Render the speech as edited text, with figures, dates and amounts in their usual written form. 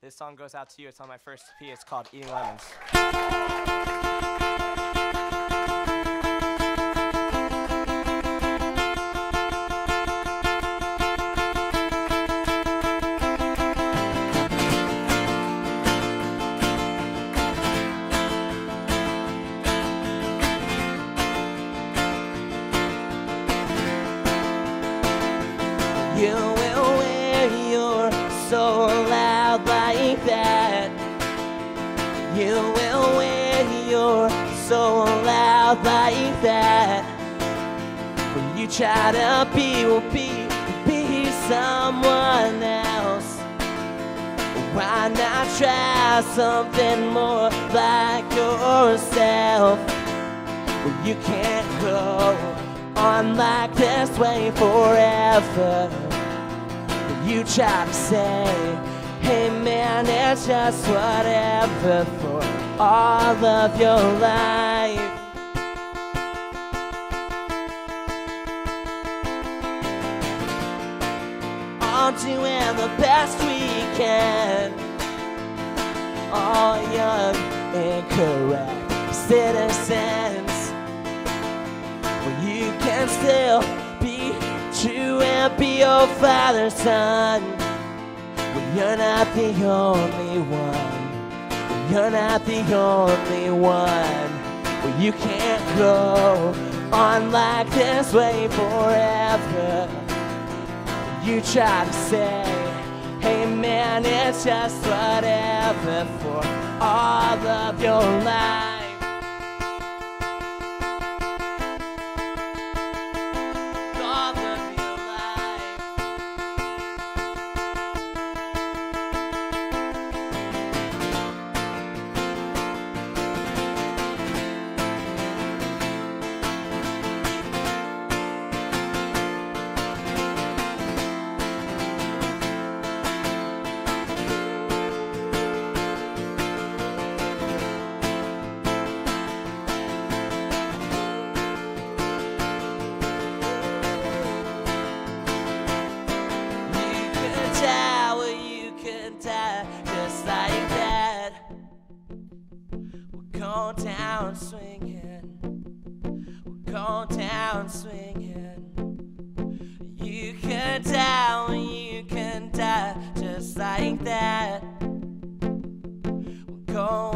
This song goes out to you. It's on my first EP. It's called Eating Lemons. You will wear your soul out like that. You will wear your soul out like that. When you try to be someone else, why not try something more like yourself? Well, you can't go on like this way forever. You try to say, hey man, it's just whatever for all of your life. On doing the best we can, all young and correct citizens. Well, you can still be true and be your father's son. Well, you're not the only one. Well, you're not the only one. Well, you can't go on like this way forever. You try to say, hey man, it's just whatever for all of your life. Just like that, we'll go down swinging, we'll go down swinging. You can die, you can die, just like that. We'll go